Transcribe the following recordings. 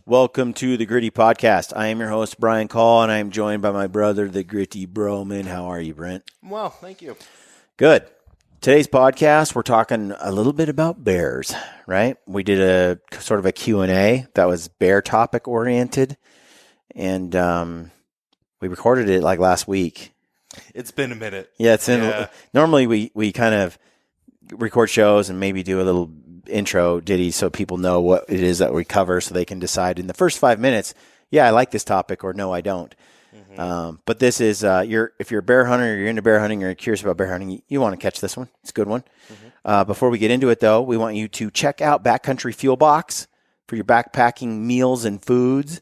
Welcome to the Gritty Podcast. I am your host, Brian Call, and I am joined by my brother, the Gritty Broman. How are you, Brent? Well, thank you. Good. Today's podcast, we're talking a little bit about bears, right? We did a sort of a Q&A that was bear topic oriented, and we recorded it like last week. It's been a minute. Yeah, normally we kind of record shows and maybe do a little intro ditty so people know what it is that we cover so they can decide in the first 5 minutes, yeah, I like this topic, or no, I don't. Mm-hmm. But this is, if you're a bear hunter, or you're into bear hunting, or you're curious about bear hunting, you want to catch this one. It's a good one. Mm-hmm. Before we get into it, though, we want you to check out Backcountry Fuel Box for your backpacking meals and foods.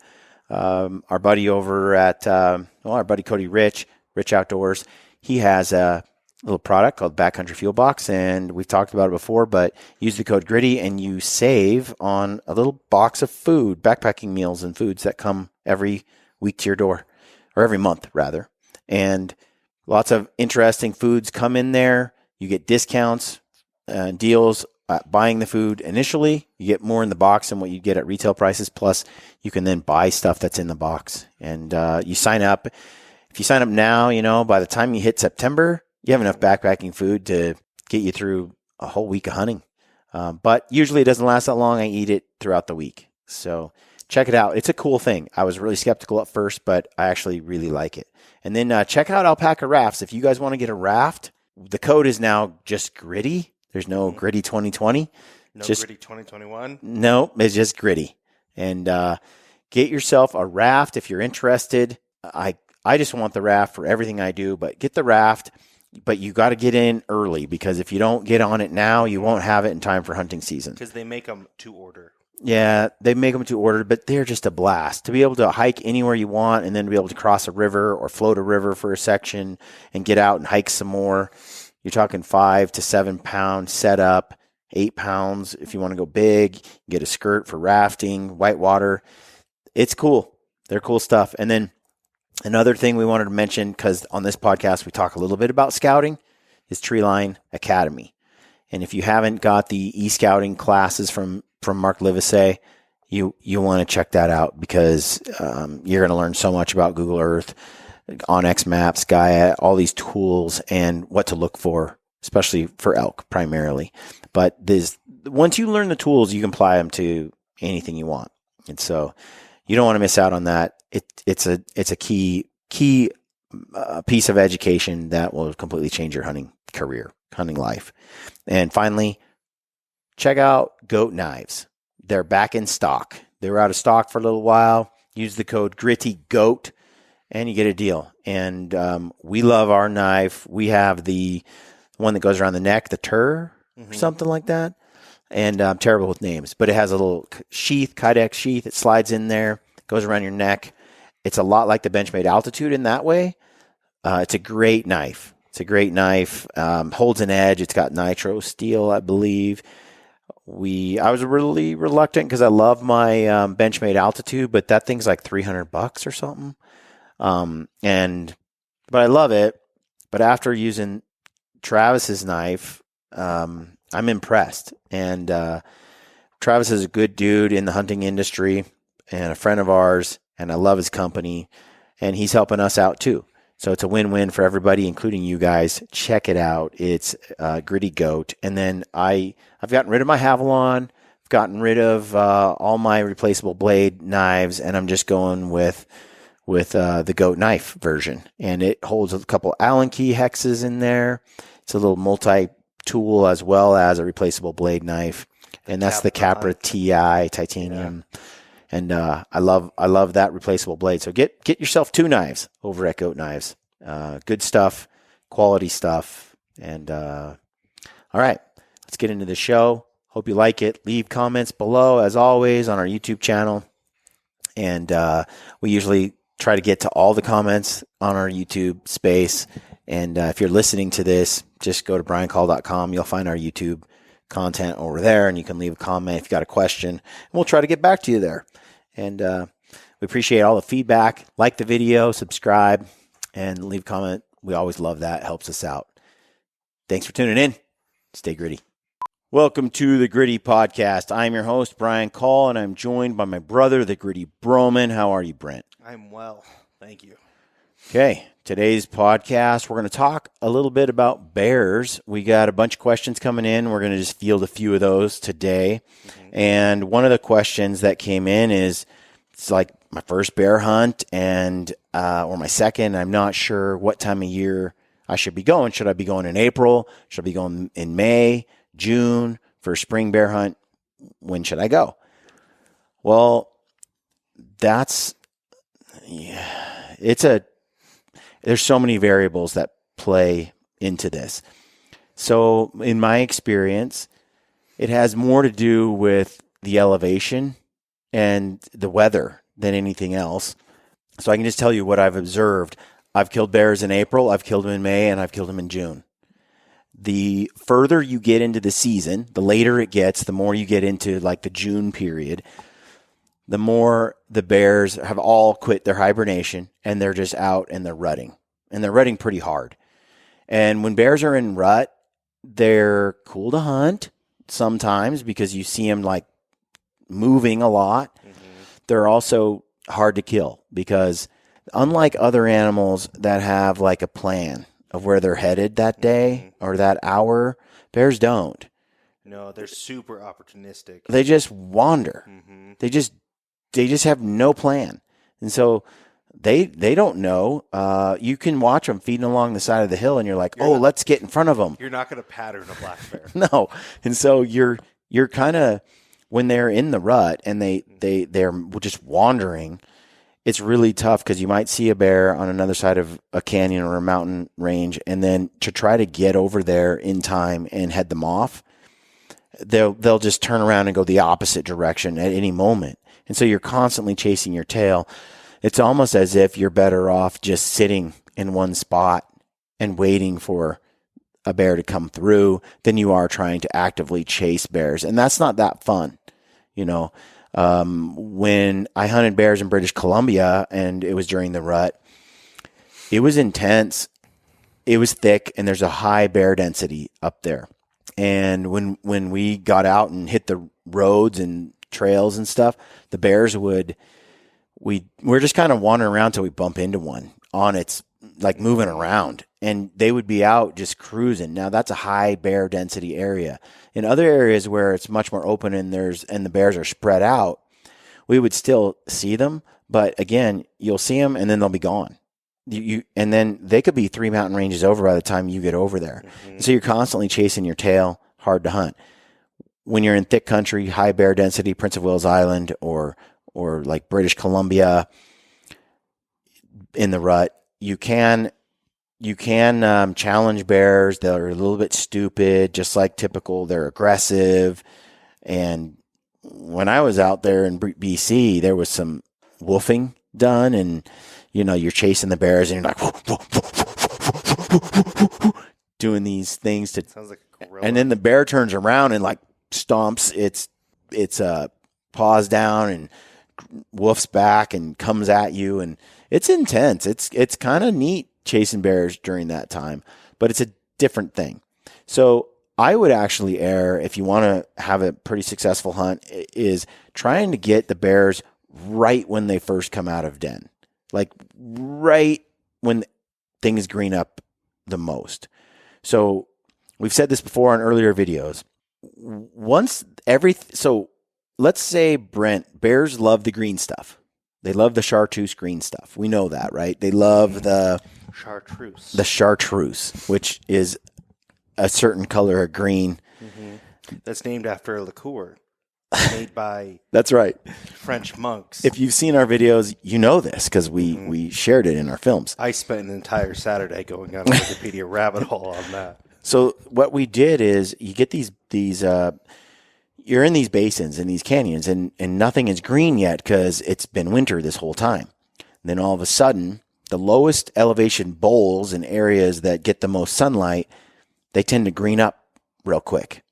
Our buddy over at, our buddy Cody Rich Outdoors, he has a little product called Backcountry Fuel Box, and we've talked about it before, but use the code GRITTY and you save on a little box of food, backpacking meals and foods that come every week to your door, or every month rather. And lots of interesting foods come in there. You get discounts and deals buying the food initially. You get more in the box than what you get at retail prices. Plus you can then buy stuff that's in the box, and you sign up. If you sign up now, by the time you hit September, you have enough backpacking food to get you through a whole week of hunting. But usually it doesn't last that long. I eat it throughout the week. So check it out. It's a cool thing. I was really skeptical at first, but I actually really like it. And then check out Alpaca Rafts. If you guys want to get a raft, the code is now just GRITTY. There's no GRITTY 2020. No GRITTY 2021? No, it's just GRITTY. And get yourself a raft if you're interested. I just want the raft for everything I do, but get the raft. But you got to get in early, because if you don't get on it now, you won't have it in time for hunting season. Because they make them to order. Yeah, they make them to order, but they're just a blast. To be able to hike anywhere you want and then be able to cross a river or float a river for a section and get out and hike some more. You're talking 5 to 7 pound setup, 8 pounds if you want to go big. You get a skirt for rafting, whitewater. It's cool. They're cool stuff. And then another thing we wanted to mention, because on this podcast we talk a little bit about scouting, is Treeline Academy. And if you haven't got the e-scouting classes from Mark Livesey, you want to check that out, because you're going to learn so much about Google Earth, OnX Maps, Gaia, all these tools, and what to look for, especially for elk primarily. But once you learn the tools, you can apply them to anything you want. And so you don't want to miss out on that. It's a key piece of education that will completely change your hunting career, hunting life. And finally, check out Goat Knives. They're back in stock. They were out of stock for a little while. Use the code GRITTYGOAT and you get a deal. And we love our knife. We have the one that goes around the neck, the Tur, or something like that. And I'm terrible with names, but it has a little sheath, Kydex sheath. It slides in there, goes around your neck. It's a lot like the Benchmade Altitude in that way. It's a great knife. Holds an edge. It's got nitro steel, I believe. I was really reluctant because I love my Benchmade Altitude, but that thing's like $300 or something. But I love it. But after using Travis's knife, I'm impressed. And Travis is a good dude in the hunting industry and a friend of ours, and I love his company, and he's helping us out too. So it's a win-win for everybody, including you guys. Check it out. It's Gritty Goat. And then I've gotten rid of my Havalon. I've gotten rid of all my replaceable blade knives, and I'm just going with the Goat knife version. And it holds a couple Allen key hexes in there. It's a little multi-tool as well as a replaceable blade knife. And that's the Capra TI titanium. Yeah. And I love that replaceable blade. So get yourself 2 knives over at Goat Knives. Good stuff, quality stuff. And all right, let's get into the show. Hope you like it. Leave comments below, as always, on our YouTube channel. And we usually try to get to all the comments on our YouTube space. And if you're listening to this, just go to briancall.com. You'll find our YouTube content over there, and you can leave a comment if you got a question, and we'll try to get back to you there. And we appreciate all the feedback. Like the video, subscribe, and leave a comment. We always love that. It helps us out. Thanks for tuning in. Stay gritty. Welcome to the Gritty Podcast. I'm your host, Brian Call, and I'm joined by my brother, the Gritty Broman. How are you, Brent? I'm well. Thank you. Okay, today's podcast, we're going to talk a little bit about bears. We got a bunch of questions coming in. We're going to just field a few of those today. And one of the questions that came in is, it's like my first bear hunt and or my second. I'm not sure what time of year I should be going. Should I be going in April? Should I be going in May, June for a spring bear hunt? When should I go? Well, there's so many variables that play into this. So in my experience, it has more to do with the elevation and the weather than anything else. So I can just tell you what I've observed. I've killed bears in April, I've killed them in May, and I've killed them in June. The further you get into the season, the later it gets, the more you get into like the June period, the more the bears have all quit their hibernation and they're just out and they're rutting. And they're rutting pretty hard. And when bears are in rut, they're cool to hunt sometimes because you see them like moving a lot. They're also hard to kill because unlike other animals that have like a plan of where they're headed that day or that hour, bears don't. No, they're super opportunistic. They just wander. They just have no plan. And so they don't know. You can watch them feeding along the side of the hill and you're like, let's get in front of them. You're not going to pattern a black bear. No. And so you're kind of, when they're in the rut and they're just wandering, it's really tough because you might see a bear on another side of a canyon or a mountain range, and then to try to get over there in time and head them off, they'll just turn around and go the opposite direction at any moment. And so you're constantly chasing your tail. It's almost as if you're better off just sitting in one spot and waiting for a bear to come through than you are trying to actively chase bears. And that's not that fun, you know. When I hunted bears in British Columbia and it was during the rut, it was intense. It was thick and there's a high bear density up there. And when we got out and hit the roads and trails and stuff, the bears we're just kind of wandering around till we bump into one on its, like moving around, and they would be out just cruising. Now that's a high bear density area. In other areas where it's much more open and the bears are spread out, we would still see them, but again, you'll see them and then they'll be gone. And then they could be 3 mountain ranges over by the time you get over there. So you're constantly chasing your tail, hard to hunt. When you're in thick country, high bear density, Prince of Wales Island or like British Columbia in the rut, you can challenge bears. They're a little bit stupid, just like typical. They're aggressive. And when I was out there in BC, there was some wolfing done, and you're chasing the bears and you're like doing these things to. Sounds like a gorilla. And then the bear turns around and like stomps its paws down and woofs back and comes at you, and it's intense. It's kind of neat chasing bears during that time, but it's a different thing. So I would actually err, if you want to have a pretty successful hunt, is trying to get the bears right when they first come out of den, like right when things green up the most. So we've said this before on earlier videos. So let's say, Brent, bears love the green stuff. They love the chartreuse green stuff. We know that, right? They love the chartreuse, which is a certain color of green. That's named after a liqueur made by That's right. French monks. If you've seen our videos, you know this because we shared it in our films. I spent an entire Saturday going on a Wikipedia rabbit hole on that. So what we did is you get these you're in these basins and these canyons and nothing is green yet because it's been winter this whole time. And then all of a sudden, the lowest elevation bowls and areas that get the most sunlight, they tend to green up real quick.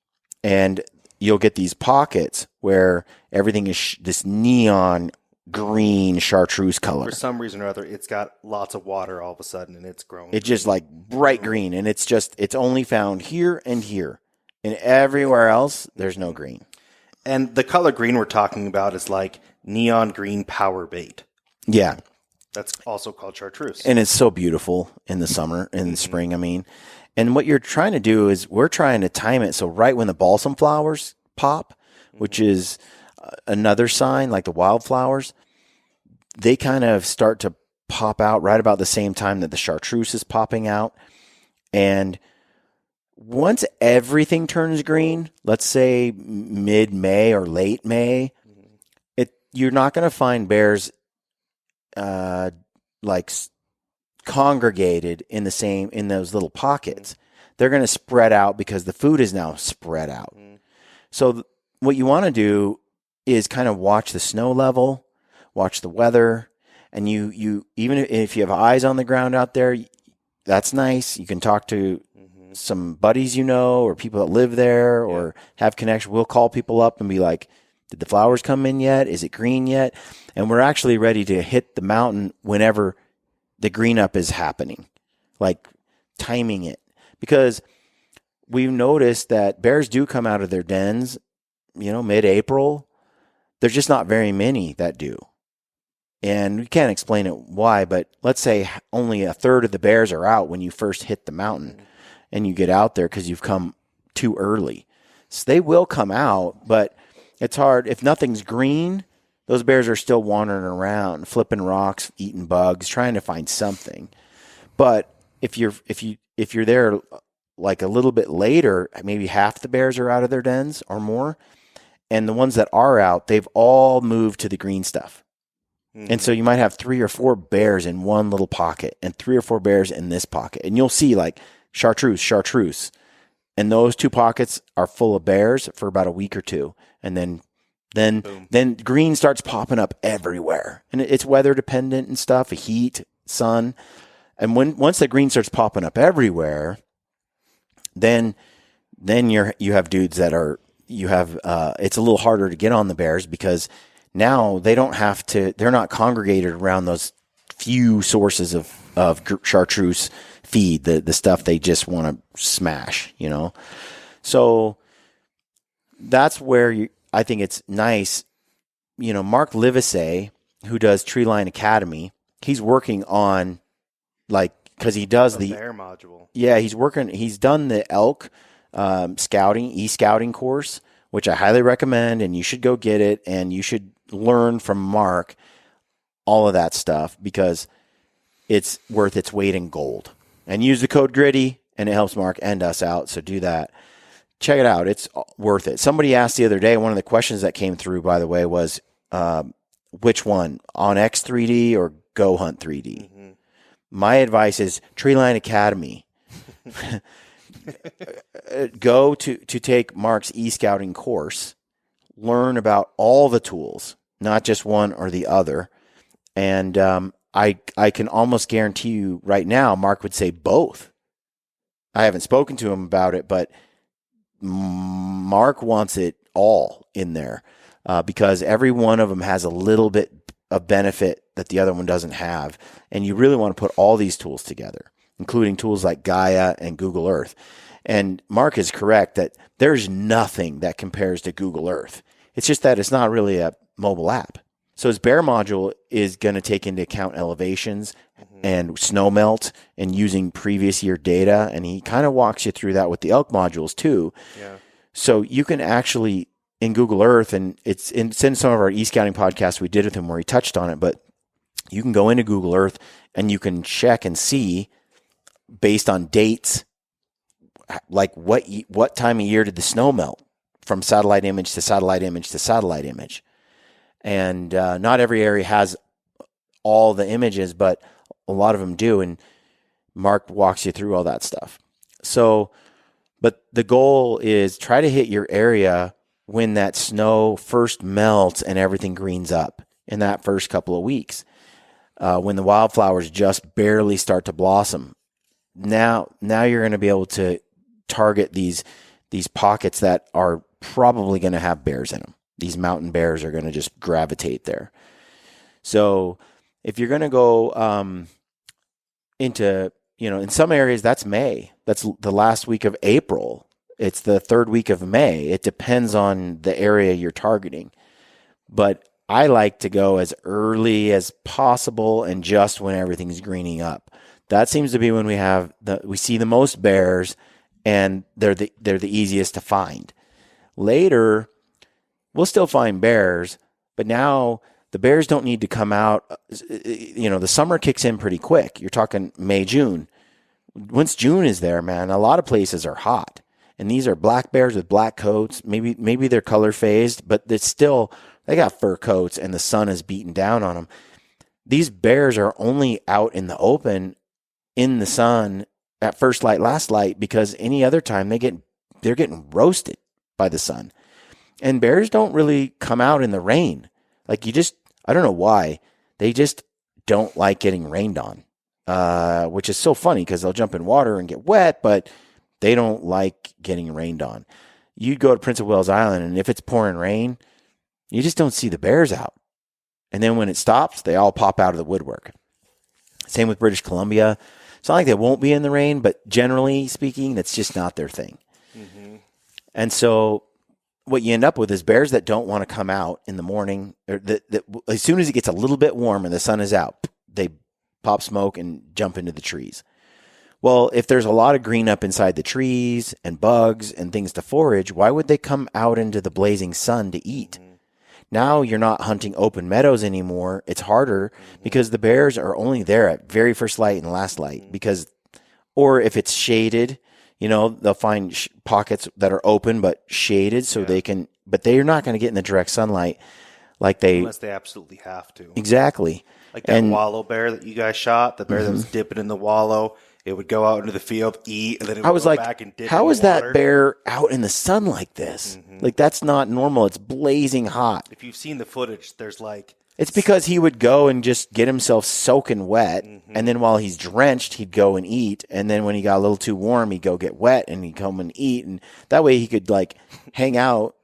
And you'll get these pockets where everything is this neon green chartreuse color. For some reason or other, it's got lots of water all of a sudden and it's growing. It's just like bright green, and it's only found here and here. And everywhere else, there's no green. And the color green we're talking about is like neon green power bait. Yeah. That's also called chartreuse. And it's so beautiful in the summer, in the spring, I mean. And what you're trying to do is we're trying to time it so right when the balsam flowers pop, which is another sign, like the wildflowers, they kind of start to pop out right about the same time that the chartreuse is popping out. And once everything turns green, let's say mid-May or late May, you're not going to find bears like congregated in those little pockets. They're going to spread out because the food is now spread out. So what you want to do is kind of watch the snow level, watch the weather, and you even if you have eyes on the ground out there, that's nice. You can talk to some buddies or people that live there or have connection. We'll call people up and be like, did the flowers come in yet? Is it green yet? And we're actually ready to hit the mountain whenever the green up is happening, like timing it. Because we've noticed that bears do come out of their dens, mid-April. There's just not very many that do. And we can't explain it why, but let's say only a third of the bears are out when you first hit the mountain and you get out there because you've come too early. So they will come out, but it's hard. If nothing's green, those bears are still wandering around, flipping rocks, eating bugs, trying to find something. But if you're there like a little bit later, maybe half the bears are out of their dens or more, and the ones that are out, they've all moved to the green stuff. And so you might have 3 or 4 bears in one little pocket and 3 or 4 bears in this pocket. And you'll see like chartreuse. And those 2 pockets are full of bears for about a week or 2. And then green starts popping up everywhere. And it's weather dependent and stuff, heat, sun. And once the green starts popping up everywhere, then you have dudes that are, it's a little harder to get on the bears because now they don't have to, they're not congregated around those few sources of chartreuse feed, the stuff they just want to smash, So that's where I think it's nice. Mark Livesey, who does Treeline Academy, he's working on because he does the bear module. Yeah, he's done the elk e-scouting course, which I highly recommend, and you should go get it, and you should learn from Mark all of that stuff because it's worth its weight in gold. And use the code GRITTY, and it helps Mark and us out, so do that. Check it out. It's worth it. Somebody asked the other day, one of the questions that came through, by the way, was which one, OnX 3D or Go Hunt 3D? My advice is Treeline Academy. Go to take Mark's e-scouting course. Learn about all the tools, not just one or the other. And I can almost guarantee you right now, Mark would say both. I haven't spoken to him about it, but Mark wants it all in there because every one of them has a little bit of benefit that the other one doesn't have. And you really want to put all these tools together, including tools like Gaia and Google Earth. And Mark is correct that there's nothing that compares to Google Earth. It's just that it's not really a mobile app. So his bear module is going to take into account elevations and snow melt and using previous year data. And he kind of walks you through that with the elk modules too. Yeah. So you can actually, in Google Earth, and it's in some of our e-scouting podcasts we did with him where he touched on it, but you can go into Google Earth and you can check and see based on dates, like what time of year did the snow melt from satellite image to satellite image to satellite image. And not every area has all the images, but a lot of them do. And Mark walks you through all that stuff. So, but the goal is try to hit your area when that snow first melts and everything greens up in that first couple of weeks. When the wildflowers just barely start to blossom. Now you're going to be able to target these pockets that are probably going to have bears in them. These mountain bears are going to just gravitate there. So if you're going to go into, in some areas, that's May. That's the last week of April It's the third week of May. It depends on the area you're targeting. But I like to go as early as possible and just when everything's greening up. That seems to be when we see the most bears, and they're the easiest to find. Later, we'll still find bears, but now the bears don't need to come out. The summer kicks in pretty quick. You're talking May, June. Once June is there, man, a lot of places are hot. And these are black bears with black coats. Maybe they're color phased, but it's still, they got fur coats and the sun is beating down on them. These bears are only out in the open in the sun at first light, last light, because any other time they're getting roasted by the sun. And bears don't really come out in the rain. Like I don't know why. They just don't like getting rained on, which is so funny because they'll jump in water and get wet, but they don't like getting rained on. You'd go to Prince of Wales Island, and if it's pouring rain, you just don't see the bears out. And then when it stops, they all pop out of the woodwork. Same with British Columbia. It's not like they won't be in the rain, but generally speaking, that's just not their thing. Mm-hmm. And so what you end up with is bears that don't want to come out in the morning, or that as soon as it gets a little bit warm and the sun is out, they pop smoke and jump into the trees. Well, if there's a lot of green up inside the trees and bugs and things to forage, why would they come out into the blazing sun to eat? Mm-hmm. Now you're not hunting open meadows anymore. It's harder because the bears are only there at very first light and last light. Or if it's shaded, they'll find pockets that are open but shaded so they can, but they're not going to get in the direct sunlight unless they absolutely have to. Exactly. Like that wallow bear that you guys shot, the bear that was dipping in the wallow. It would go out into the field, eat, and then it would go back and dip in the water. How is that bear out in the sun like this? Mm-hmm. Like, that's not normal. It's blazing hot. If you've seen the footage, It's because he would go and just get himself soaking wet, and then while he's drenched, he'd go and eat, and then when he got a little too warm, he'd go get wet, and he'd come and eat, and that way he could, hang out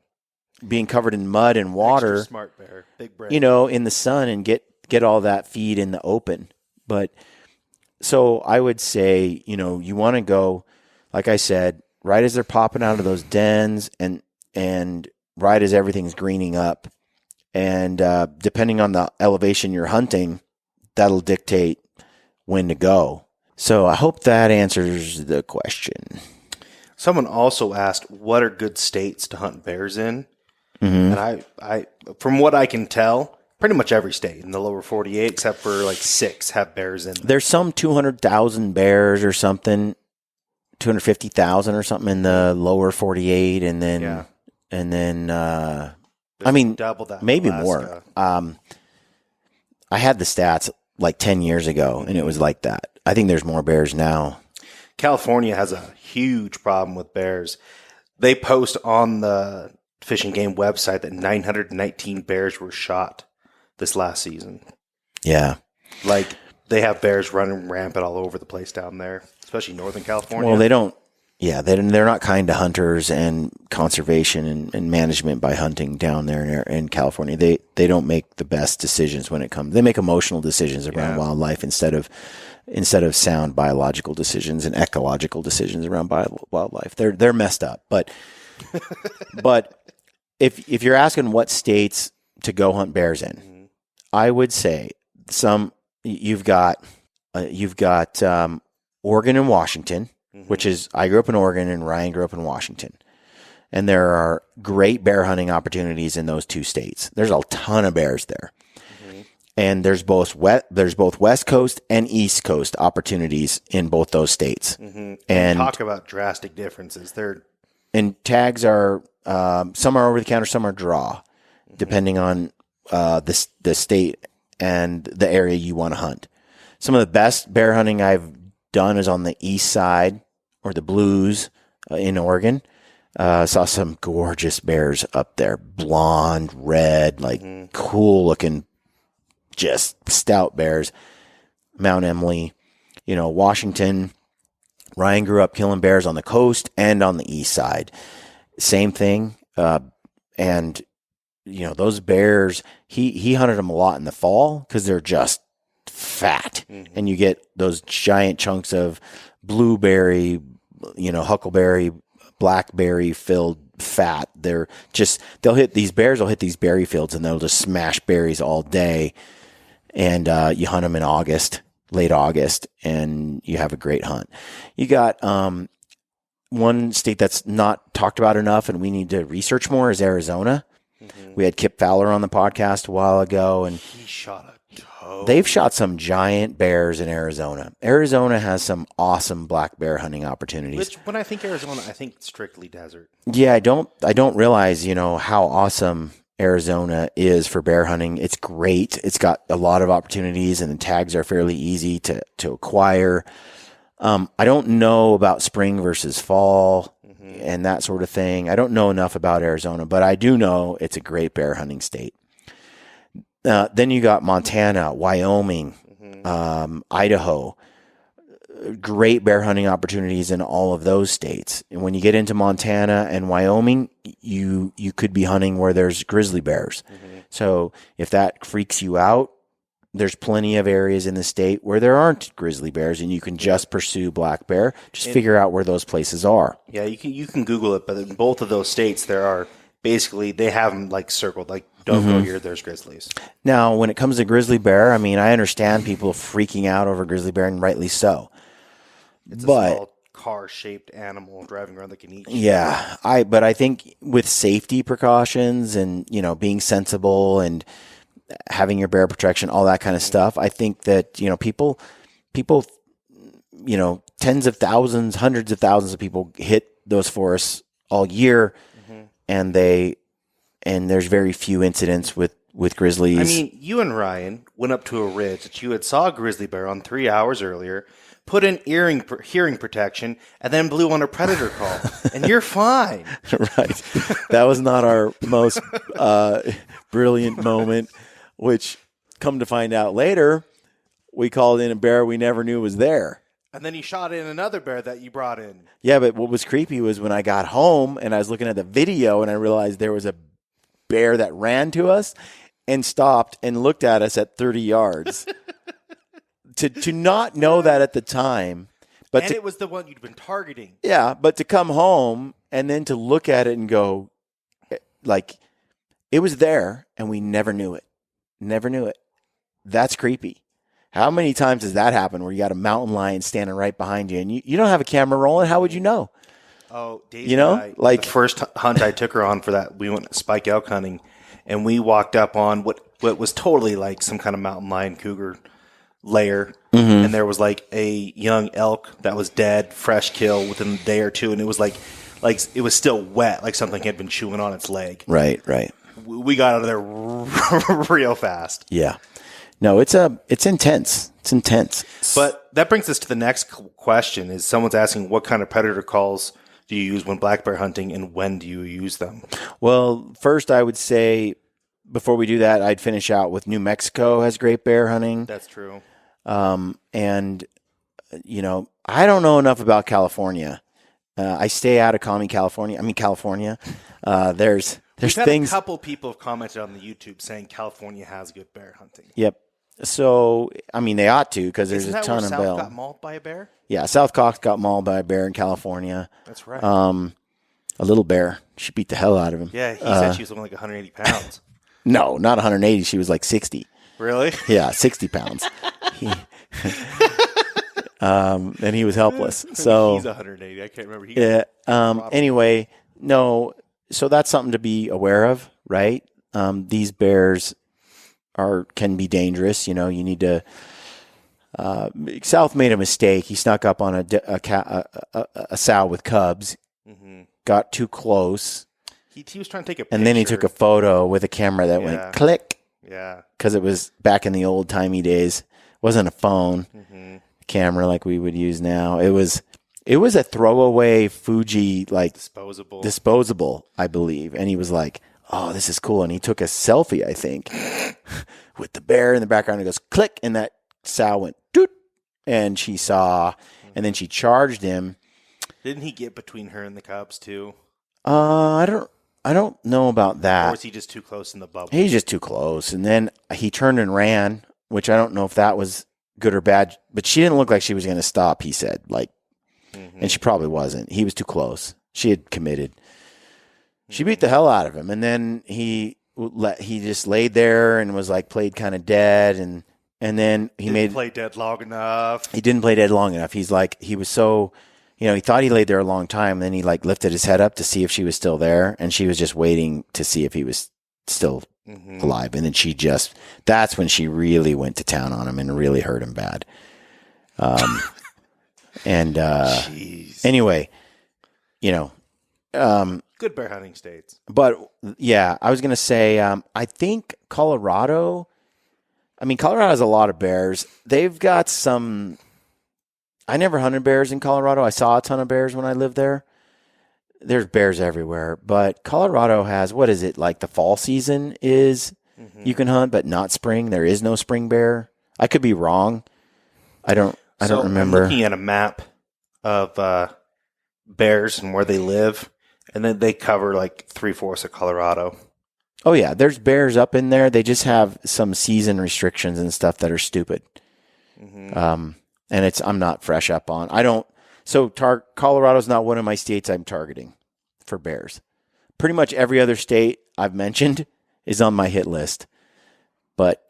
being covered in mud and water. Extra smart bear. Big brain. In the sun and get all that feed in the open. But so I would say, you want to go, like I said, right as they're popping out of those dens and right as everything's greening up. And depending on the elevation you're hunting, that'll dictate when to go. So I hope that answers the question. Someone also asked, what are good states to hunt bears in? Mm-hmm. And I, from what I can tell, pretty much every state in the lower 48, except for 6, have bears in them. There's some 200,000 bears or something, 250,000 or something in the lower 48, and then double that. Maybe more. I had the stats 10 years ago, and it was like that. I think there's more bears now. California has a huge problem with bears. They post on the Fish and Game website that 919 bears were shot this last season. Yeah. They have bears running rampant all over the place down there, especially Northern California. Well, they're not kind to hunters and conservation and management by hunting down there in California. They don't make the best decisions when it comes. They make emotional decisions around wildlife instead of sound biological decisions and ecological decisions around wildlife. They're messed up. But if you're asking what states to go hunt bears in, I would say you've got Oregon and Washington, which is, I grew up in Oregon and Ryan grew up in Washington. And there are great bear hunting opportunities in those two states. There's a ton of bears there. Mm-hmm. And there's both West Coast and East Coast opportunities in both those states. Mm-hmm. And talk about drastic differences. And tags are, some are over the counter, some are draw, depending on the state and the area you want to hunt. Some of the best bear hunting I've done is on the east side or the Blues in Oregon. Saw some gorgeous bears up there, blonde, red, cool looking, just stout bears. Mount Emily, Washington. Ryan grew up killing bears on the coast and on the east side. Same thing. And those bears, he hunted them a lot in the fall because they're just fat. Mm-hmm. And you get those giant chunks of blueberry, huckleberry blackberry filled fat. They'll hit these berry fields and they'll just smash berries all day. And you hunt them in late August, and you have a great hunt. You got one state that's not talked about enough, and we need to research more, is Arizona. Mm-hmm. We had Kip Fowler on the podcast a while ago, and he shot a toe. They've shot some giant bears in Arizona. Arizona has some awesome black bear hunting opportunities. Which, when I think Arizona, I think strictly desert. Yeah, I don't realize, how awesome Arizona is for bear hunting. It's great. It's got a lot of opportunities, and the tags are fairly easy to acquire. I don't know about spring versus fall and that sort of thing. I don't know enough about Arizona, but I do know it's a great bear hunting state. Then you got Montana, Wyoming, Idaho. Great bear hunting opportunities in all of those states. And when you get into Montana and Wyoming, you could be hunting where there's grizzly bears. Mm-hmm. So if that freaks you out, there's plenty of areas in the state where there aren't grizzly bears, and you can just pursue black bear. Just figure out where those places are. Yeah, you can Google it, but in both of those states, there are basically, they have them like circled, like don't go here, there's grizzlies. Now, when it comes to grizzly bear, I mean, I understand people freaking out over grizzly bear, and rightly so. It's a small car-shaped animal driving around the Kenichi. Yeah, but I think with safety precautions and, being sensible and having your bear protection, all that kind of stuff, I think that, people, tens of thousands, hundreds of thousands of people hit those forests all year, and there's very few incidents with grizzlies. I mean, you and Ryan went up to a ridge that you had saw a grizzly bear on 3 hours earlier, put in hearing protection, and then blew on a predator call, and you're fine. Right. That was not our most brilliant moment, which, come to find out later, we called in a bear we never knew was there. And then you shot in another bear that you brought in. Yeah, but what was creepy was when I got home and I was looking at the video and I realized there was a bear that ran to us and stopped and looked at us at 30 yards. To not know that at the time. But it was the one you'd been targeting. Yeah, but to come home and then to look at it and go, like, it was there and we never knew it. Never knew it. That's creepy. How many times has that happened where you got a mountain lion standing right behind you and you don't have a camera rolling? How would you know? Oh, Daisy the first hunt I took her on for that, we went spike elk hunting, and we walked up on what was totally like some kind of mountain lion cougar layer, and there was like a young elk that was dead, fresh kill within a day or two, and it was like it was still wet, like something had been chewing on its leg. Right. We got out of there real fast. Yeah. No, it's intense. It's intense. But that brings us to the next question: is someone's asking what kind of predator calls do you use when black bear hunting, and when do you use them? Well, first I would say, before we do that, I'd finish out with New Mexico has great bear hunting. That's true. And I don't know enough about California. I stay out of California. There's We've had things. A couple people have commented on the YouTube saying California has good bear hunting. Yep. So, they ought to, because there's a ton of South bell. Got mauled by a bear? Yeah, South Cox got mauled by a bear in California. That's right. A little bear. She beat the hell out of him. Yeah, he said she was only like 180 pounds. No, not 180. She was like 60. Really? Yeah, 60 pounds. And he was helpless. So he's 180. I can't remember. Anyway, no. So that's something to be aware of, right? These bears can be dangerous. You need to. South made a mistake. He snuck up on a sow with cubs. Mm-hmm. Got too close. He was trying to take a picture. And then he took a photo with a camera that went click. Yeah. Because it was back in the old timey days. It wasn't a phone camera like we would use now. It was a throwaway Fuji, like disposable, I believe. And he was like, "Oh, this is cool." And he took a selfie, I think, with the bear in the background. It goes click, and that sow went doot, and she saw, and then she charged him. Didn't he get between her and the cubs too? I don't know about that. Or was he just too close in the bubble? He's just too close. And then he turned and ran, which I don't know if that was good or bad, but she didn't look like she was going to stop, he said. And she probably wasn't. He was too close. She had committed. She beat the hell out of him, and then he just laid there and was like played kind of dead, and then he Didn't play dead long enough. He didn't play dead long enough. He's like, he was so, he thought he laid there a long time, and then he like lifted his head up to see if she was still there, and she was just waiting to see if he was still alive, and then that's when she really went to town on him and really hurt him bad. Anyway, good bear hunting states. But yeah, I was going to say, I think Colorado has a lot of bears. They've got some, I never hunted bears in Colorado. I saw a ton of bears when I lived there. There's bears everywhere, but Colorado has, what is it? Like the fall season is you can hunt, but not spring. There is no spring bear. I could be wrong. I don't remember. I'm looking at a map of bears and where they live, and then they cover like 3/4 of Colorado. Oh yeah, there's bears up in there. They just have some season restrictions and stuff that are stupid. And I'm not fresh up on. Colorado's not one of my states I'm targeting for bears. Pretty much every other state I've mentioned is on my hit list, but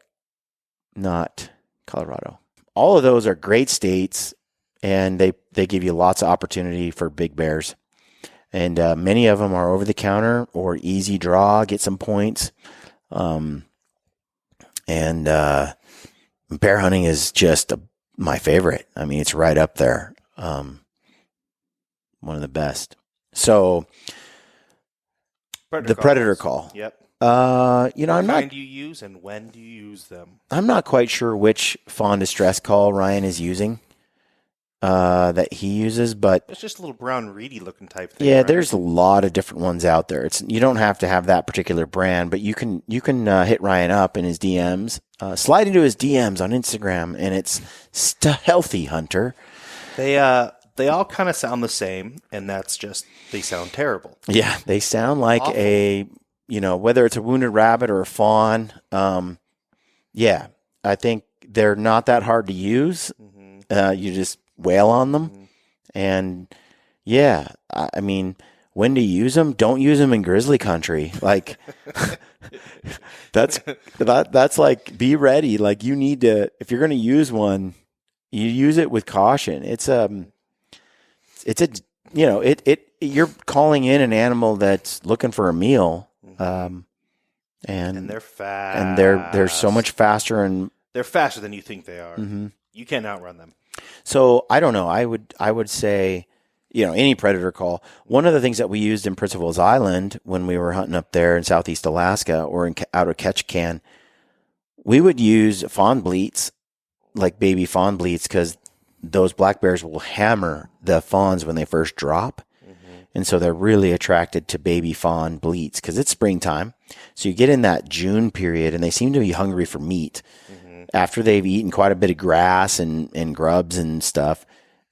not Colorado. All of those are great states, and they give you lots of opportunity for big bears. And many of them are over the counter or easy draw, get some points. And bear hunting is just my favorite. I mean, it's right up there. One of the best. So predator call. Yep. What kind do you use and when do you use them? I'm not quite sure which fawn distress call Ryan is using. That he uses, but it's just a little brown reedy looking type thing. Yeah, right? There's a lot of different ones out there. You don't have to have that particular brand, but you can hit Ryan up in his DMs, slide into his DMs on Instagram, and it's Healthy Hunter. They all kind of sound the same, and that's just they sound terrible. Yeah, they sound like awful. Whether it's a wounded rabbit or a fawn. Yeah, I think they're not that hard to use. You just wail on them. And yeah, I mean, when to use them? Don't use them in grizzly country. Like that's like, be ready. Like you need to, if you're going to use one, you use it with caution. You're calling in an animal that's looking for a meal. And they're fast. And they're so much faster, and they're faster than you think they are. You can't outrun them. So I don't know. I would say, any predator call. One of the things that we used in Prince of Wales Island when we were hunting up there in Southeast Alaska or out of Ketchikan, we would use fawn bleats, like baby fawn bleats, because those black bears will hammer the fawns when they first drop. And so they're really attracted to baby fawn bleats because it's springtime. So you get in that June period and they seem to be hungry for meat. After they've eaten quite a bit of grass and grubs and stuff,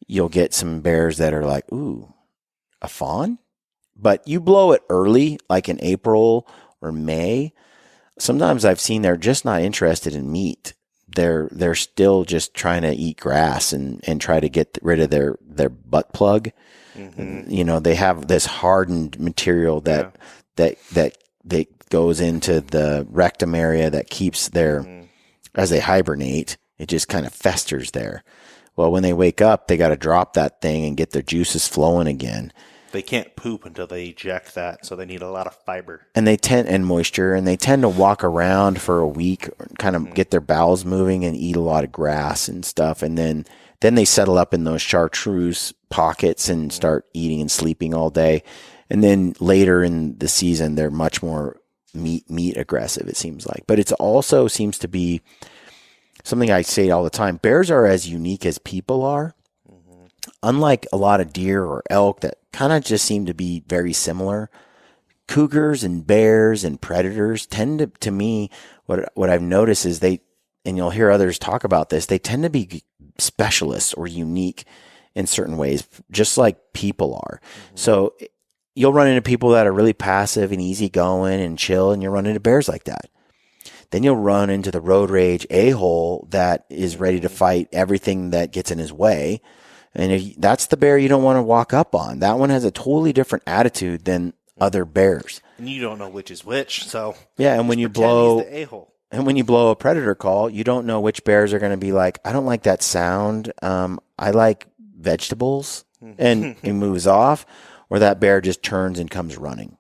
you'll get some bears that are like, ooh, a fawn? But you blow it early, like in April or May. Sometimes I've seen they're just not interested in meat. They're still just trying to eat grass and try to get rid of their butt plug. They have this hardened material that goes into the rectum area that keeps as they hibernate, it just kind of festers there. Well, when they wake up, they got to drop that thing and get their juices flowing again. They can't poop until they eject that, so they need a lot of fiber. And moisture, and they tend to walk around for a week, kind of get their bowels moving and eat a lot of grass and stuff. And then they settle up in those chartreuse pockets and start eating and sleeping all day. And then later in the season, they're much more meat aggressive, it seems like. But it also seems to be something I say all the time. Bears are as unique as people are. Unlike a lot of deer or elk that kind of just seem to be very similar, cougars and bears and predators tend to me, what I've noticed is and you'll hear others talk about this, they tend to be specialists or unique in certain ways, just like people are. So you'll run into people that are really passive and easygoing and chill, and you'll run into bears like that. Then you'll run into the road rage a-hole that is ready to fight everything that gets in his way. And that's the bear you don't want to walk up on. That one has a totally different attitude than other bears. And you don't know which is which. So yeah, and when you blow he's the a-hole. And when you blow a predator call, you don't know which bears are going to be like, I don't like that sound. I like vegetables, and he moves off, or that bear just turns and comes running.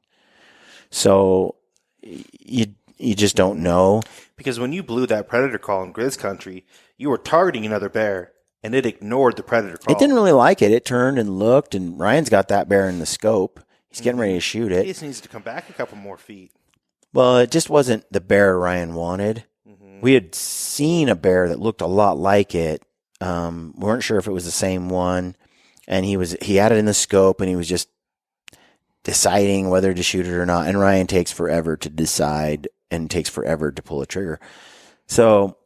So you just don't know. Because when you blew that predator call in Grizz Country, you were targeting another bear, and it ignored the predator call. It didn't really like it. It turned and looked, and Ryan's got that bear in the scope. He's getting ready to shoot it. He just needs to come back a couple more feet. Well, it just wasn't the bear Ryan wanted. We had seen a bear that looked a lot like it. We weren't sure if it was the same one, and he had it in the scope, and he was just deciding whether to shoot it or not. And Ryan takes forever to decide and takes forever to pull a trigger. So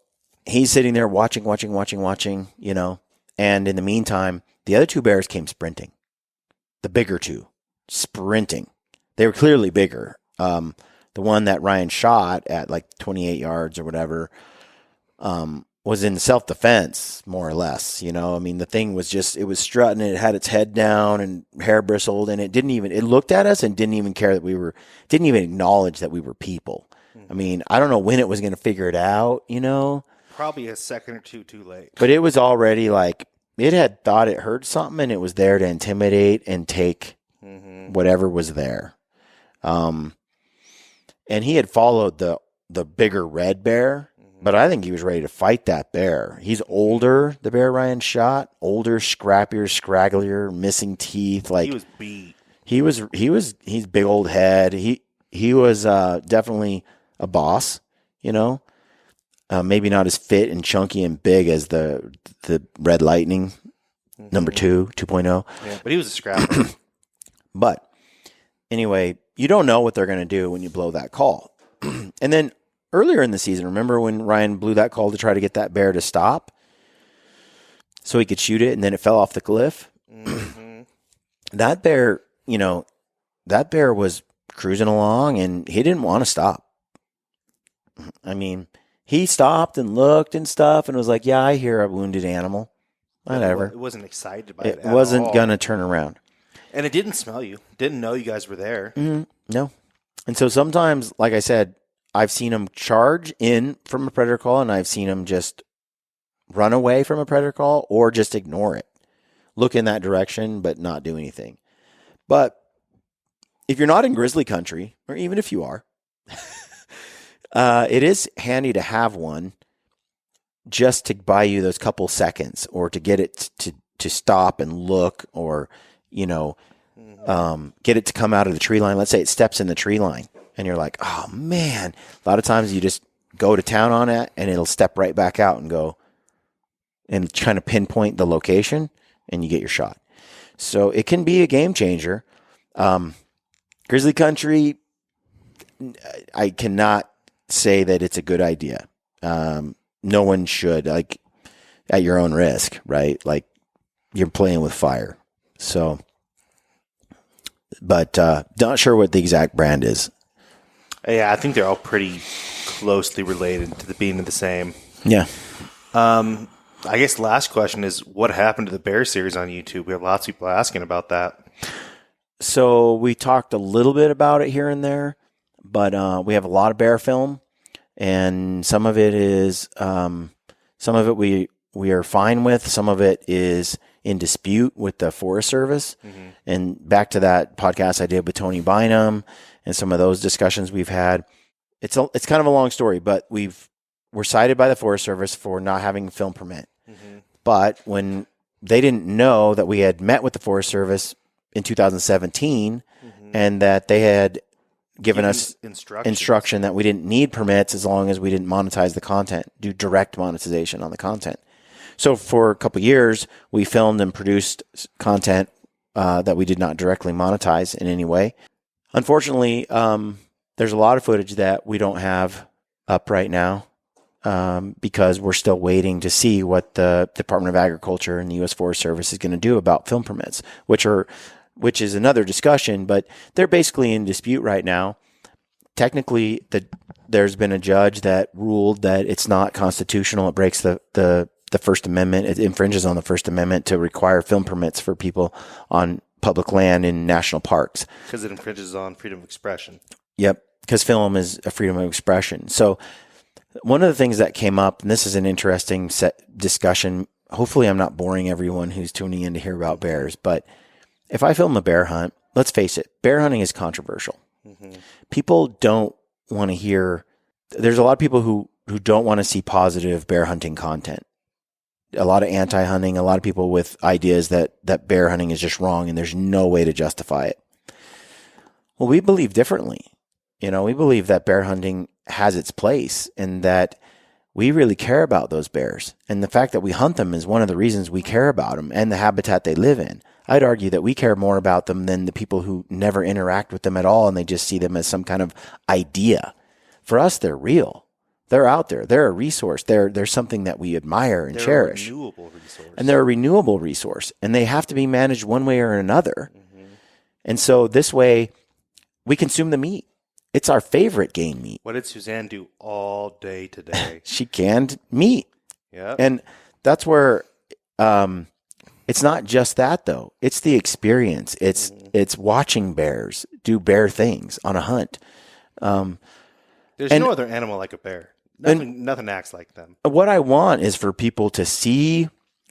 he's sitting there watching, you know. And in the meantime, the other two bears came sprinting. The bigger two sprinting. They were clearly bigger. The one that Ryan shot at like 28 yards or whatever was in self-defense, more or less. You know, I mean, the thing was it was strutting. It had its head down and hair bristled, and it looked at us and didn't even care that didn't even acknowledge that we were people. I mean, I don't know when it was going to figure it out, you know. Probably a second or two too late. But it was already like, it had thought it heard something, and it was there to intimidate and take whatever was there. And he had followed the bigger red bear, but I think he was ready to fight that bear. He's older, the bear Ryan shot, older, scrappier, scragglier, missing teeth. Like he was beat. He's big old head. He was definitely a boss, you know. Maybe not as fit and chunky and big as the Red Lightning number 2.0. Yeah, but he was a scrapper. But anyway, you don't know what they're going to do when you blow that call. And then earlier in the season, remember when Ryan blew that call to try to get that bear to stop so he could shoot it, and then it fell off the cliff? That bear, you know, that bear was cruising along, and he didn't want to stop. I mean, he stopped and looked and stuff and was like, yeah, I hear a wounded animal. Whatever. It wasn't excited by it. It wasn't going to turn around. And it didn't smell you. Didn't know you guys were there. No. And so sometimes, like I said, I've seen them charge in from a predator call, and I've seen them just run away from a predator call or just ignore it. Look in that direction, but not do anything. But if you're not in grizzly country, or even if you are, it is handy to have one just to buy you those couple seconds, or to get it to stop and look, or, you know, get it to come out of the tree line. Let's say it steps in the tree line, and you're like, oh man. A lot of times you just go to town on it, and it'll step right back out and go and kind of pinpoint the location, and you get your shot. So it can be a game changer. Grizzly country, I cannot say that it's a good idea. No one should, like, at your own risk, right? Like, you're playing with fire. So, but not sure what the exact brand is. Yeah, I think they're all pretty closely related to being the same. Yeah. I guess the last question is, what happened to the bear series on YouTube? We have lots of people asking about that. So we talked a little bit about it here and there, but we have a lot of bear film, and some of it is, some of it we are fine with. Some of it is in dispute with the Forest Service. And back to that podcast I did with Tony Bynum and some of those discussions we've had. It's kind of a long story, but we're cited by the Forest Service for not having a film permit. But when they didn't know that we had met with the Forest Service in 2017 and that they had given us instruction that we didn't need permits as long as we didn't monetize the content, do direct monetization on the content. So for a couple of years, we filmed and produced content that we did not directly monetize in any way. Unfortunately, there's a lot of footage that we don't have up right now because we're still waiting to see what the Department of Agriculture and the U.S. Forest Service is going to do about film permits, which is another discussion, but they're basically in dispute right now. Technically, there's been a judge that ruled that it's not constitutional. It breaks the the First Amendment. It infringes on the First Amendment to require film permits for people on public land in national parks. Because it infringes on freedom of expression. Yep, because film is a freedom of expression. So one of the things that came up, and this is an interesting discussion, hopefully I'm not boring everyone who's tuning in to hear about bears, but if I film a bear hunt, let's face it, bear hunting is controversial. Mm-hmm. People don't want to hear, there's a lot of people who don't want to see positive bear hunting content. A lot of anti-hunting, a lot of people with ideas that bear hunting is just wrong and there's no way to justify it. Well, we believe differently. We believe that bear hunting has its place and that we really care about those bears. And the fact that we hunt them is one of the reasons we care about them and the habitat they live in. I'd argue that we care more about them than the people who never interact with them at all and they just see them as some kind of idea. For us, they're real. They're out there. They're a resource. They're something that we admire and cherish. They're a renewable resource. And they're a renewable resource. And they have to be managed one way or another. Mm-hmm. And so this way, we consume the meat. It's our favorite game meat. What did Suzanne do all day today? She canned meat. Yeah. And that's where it's not just that, though. It's the experience. It's watching bears do bear things on a hunt. There's no other animal like a bear. Nothing acts like them. What I want is for people to see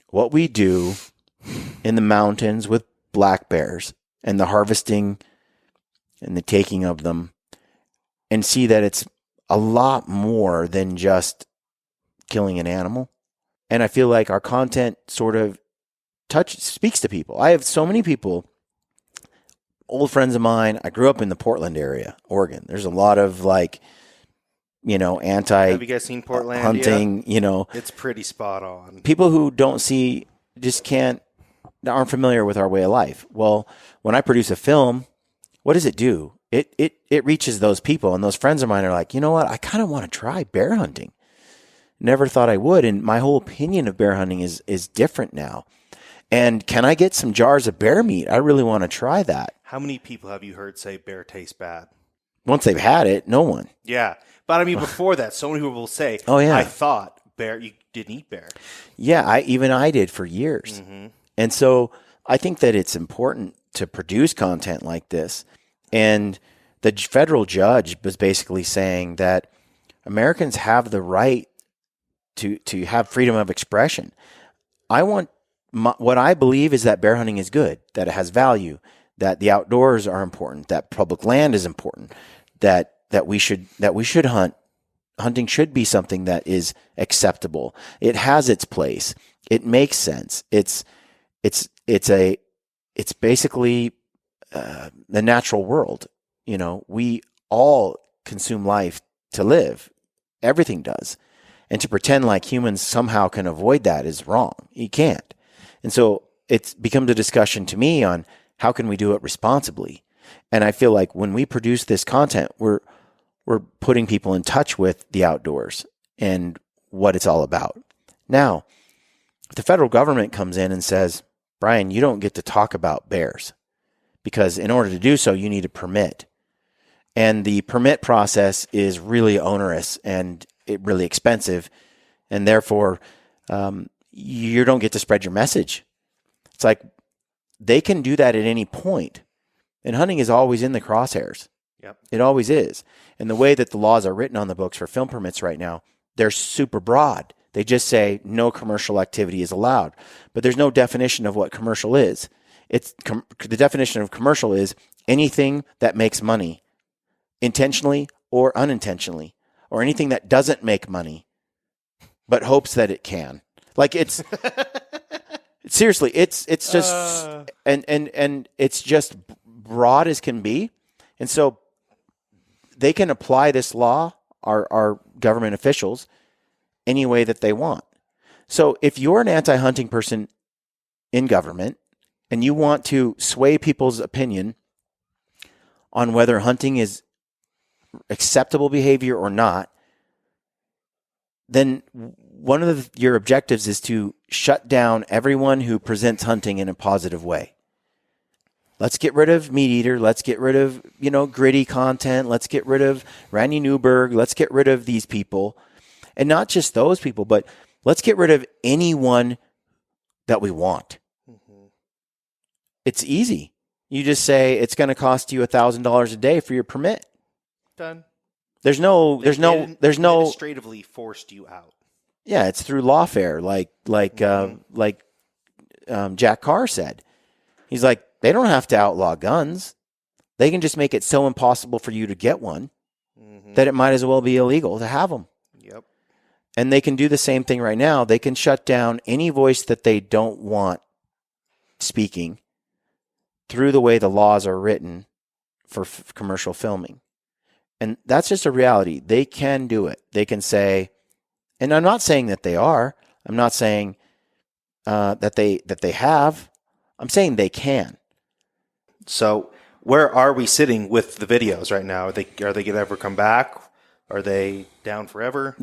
what we do in the mountains with black bears and the harvesting and the taking of them and see that it's a lot more than just killing an animal. And I feel like our content sort of speaks to people. I have so many people, old friends of mine. I grew up in the Portland area, Oregon. There's a lot of anti. Have you guys seen Portland hunting? It's pretty spot on. People who don't see, aren't familiar with our way of life. Well, when I produce a film, what does it do? It reaches those people, and those friends of mine are like, you know what? I kind of want to try bear hunting. Never thought I would, and my whole opinion of bear hunting is different now. And can I get some jars of bear meat? I really want to try that. How many people have you heard say bear tastes bad? Once they've had it, no one. Yeah. But I mean, before that, so many people will say, oh, yeah. I thought you didn't eat bear. Yeah, I did for years. Mm-hmm. And so I think that it's important to produce content like this. And the federal judge was basically saying that Americans have the right to have freedom of expression. What I believe is that bear hunting is good, that it has value, that the outdoors are important, that public land is important, that we should hunt. Hunting should be something that is acceptable. It has its place. It makes sense. It's basically the natural world. We all consume life to live. Everything does. And to pretend like humans somehow can avoid that is wrong. You can't. And so it's become a discussion to me on how can we do it responsibly. And I feel like when we produce this content, we're putting people in touch with the outdoors and what it's all about. Now, if the federal government comes in and says, Brian, you don't get to talk about bears because in order to do so, you need a permit. And the permit process is really onerous and really expensive. And therefore, you don't get to spread your message. It's like they can do that at any point. And hunting is always in the crosshairs. Yep. It always is. And the way that the laws are written on the books for film permits right now, they're super broad. They just say no commercial activity is allowed. But there's no definition of what commercial is. The definition of commercial is anything that makes money intentionally or unintentionally, or anything that doesn't make money but hopes that it can. Like it's seriously, it's just and it's just broad as can be. And so they can apply this law, our government officials, any way that they want. So if you're an anti-hunting person in government and you want to sway people's opinion on whether hunting is acceptable behavior or not, then one of your objectives is to shut down everyone who presents hunting in a positive way. Let's get rid of Meat Eater. Let's get rid of, gritty content. Let's get rid of Randy Newberg. Let's get rid of these people. And not just those people, but Let's get rid of anyone that we want. It's easy. You just say it's going to cost you $1,000 a day for your permit. Done. There's no administratively forced you out. Yeah, it's through lawfare, like Jack Carr said. He's like, they don't have to outlaw guns. They can just make it so impossible for you to get one that it might as well be illegal to have them. Yep. And they can do the same thing right now. They can shut down any voice that they don't want speaking through the way the laws are written for commercial filming. And that's just a reality. They can do it. They can say, and I'm not saying that they are. I'm not saying that they have. I'm saying they can. So where are we sitting with the videos right now? Are they going to ever come back? Are they down forever?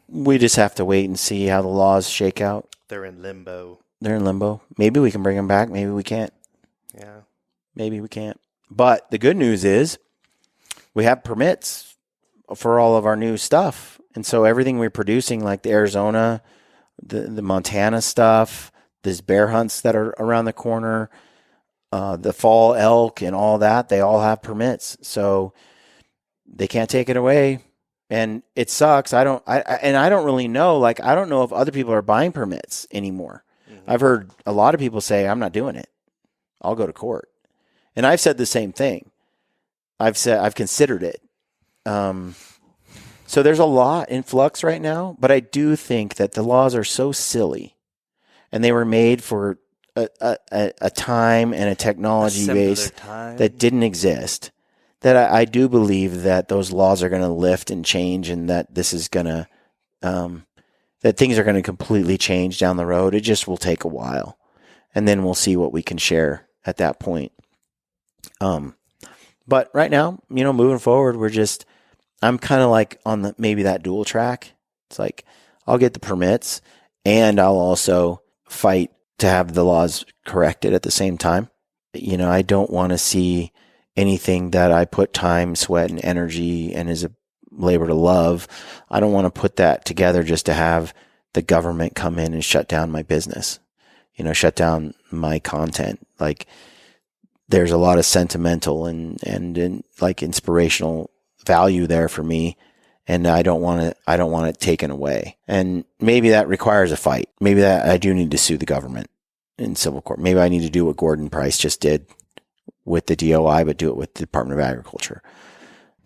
We just have to wait and see how the laws shake out. They're in limbo. Maybe we can bring them back. Maybe we can't. Yeah. Maybe we can't. But the good news is we have permits for all of our new stuff. And so everything we're producing, like the Arizona, the Montana stuff, these bear hunts that are around the corner, the fall elk and all that, they all have permits. So they can't take it away. And it sucks. I don't really know. Like, I don't know if other people are buying permits anymore. I've heard a lot of people say, I'm not doing it. I'll go to court. And I've said the same thing. I've considered it. So there's a lot in flux right now, but I do think that the laws are so silly, and they were made for a time and a technology base that didn't exist, that I do believe that those laws are going to lift and change, and that this is going to that things are going to completely change down the road. It just will take a while, and then we'll see what we can share at that point. But right now, moving forward, I'm kind of like on maybe that dual track. It's like, I'll get the permits and I'll also fight to have the laws corrected at the same time. I don't want to see anything that I put time, sweat, and energy and is a labor to love. I don't want to put that together just to have the government come in and shut down my business, shut down my content. Like, there's a lot of sentimental and like inspirational value there for me, and I don't want it taken away. And maybe that requires a fight. Maybe that I do need to sue the government in civil court. Maybe I need to do what Gordon Price just did with the DOI, but do it with the Department of Agriculture.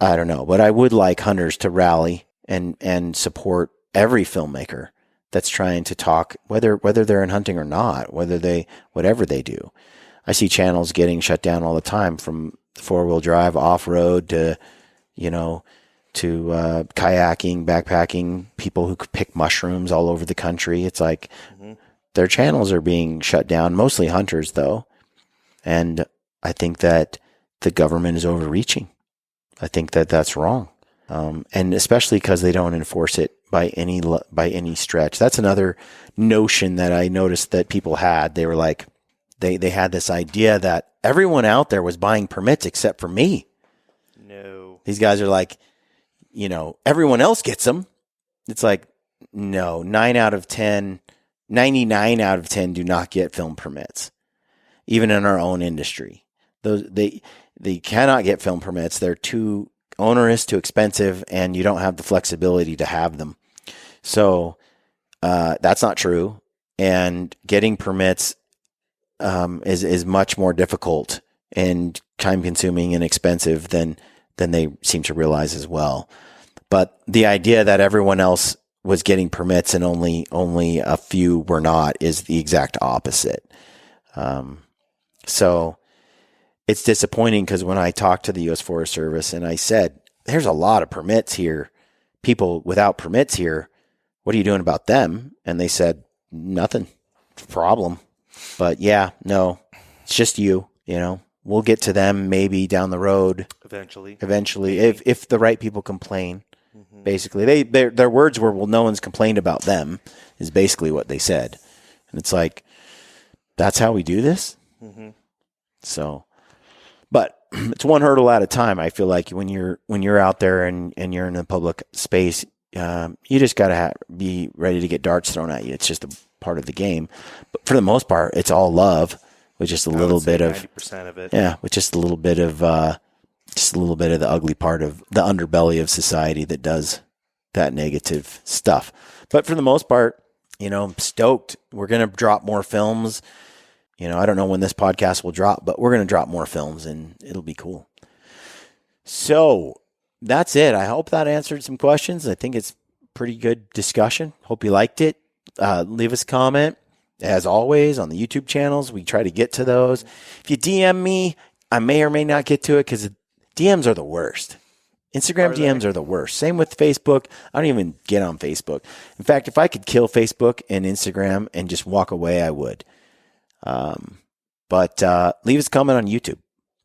I don't know, but I would like hunters to rally and support every filmmaker that's trying to talk, whether they're in hunting or not, whatever they do. I see channels getting shut down all the time, from 4-wheel drive, off-road to kayaking, backpacking, people who pick mushrooms all over the country. It's like their channels are being shut down, mostly hunters though. And I think that the government is overreaching. I think that that's wrong. And especially because they don't enforce it by any stretch. That's another notion that I noticed that people had. They were like, they had this idea that everyone out there was buying permits except for me. No. These guys are like, everyone else gets them. It's like, no, 99 out of 10 do not get film permits, even in our own industry. They cannot get film permits. They're too onerous, too expensive, and you don't have the flexibility to have them. So that's not true. And getting permits is much more difficult and time consuming and expensive than they seem to realize as well. But the idea that everyone else was getting permits and only a few were not is the exact opposite. So it's disappointing, because when I talked to the U.S. Forest Service and I said, there's a lot of permits here, people without permits here, what are you doing about them? And they said, nothing, problem. But yeah, no, it's just we'll get to them maybe down the road. Eventually, if the right people complain. Basically, their words were, well, no one's complained about them, is basically what they said. And it's like, that's how we do this? So, but it's one hurdle at a time. I feel like when you're out there and you're in a public space, You just got to be ready to get darts thrown at you. It's just a part of the game. But for the most part, it's all love with just a little bit of 90% of it. Yeah, with just a little bit of the ugly part of the underbelly of society that does that negative stuff. But for the most part, I'm stoked. We're going to drop more films. I don't know when this podcast will drop, but we're going to drop more films and it'll be cool. So that's it. I hope that answered some questions. I think it's pretty good discussion. Hope you liked it. Leave us a comment. As always, on the YouTube channels, we try to get to those. If you DM me, I may or may not get to it because DMs are the worst. Instagram DMs are the worst. Same with Facebook. I don't even get on Facebook. In fact, if I could kill Facebook and Instagram and just walk away, I would. But leave us a comment on YouTube.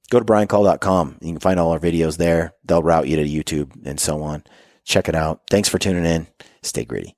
Go to briancall.com. You can find all our videos there. They'll route you to YouTube and so on. Check it out. Thanks for tuning in. Stay gritty.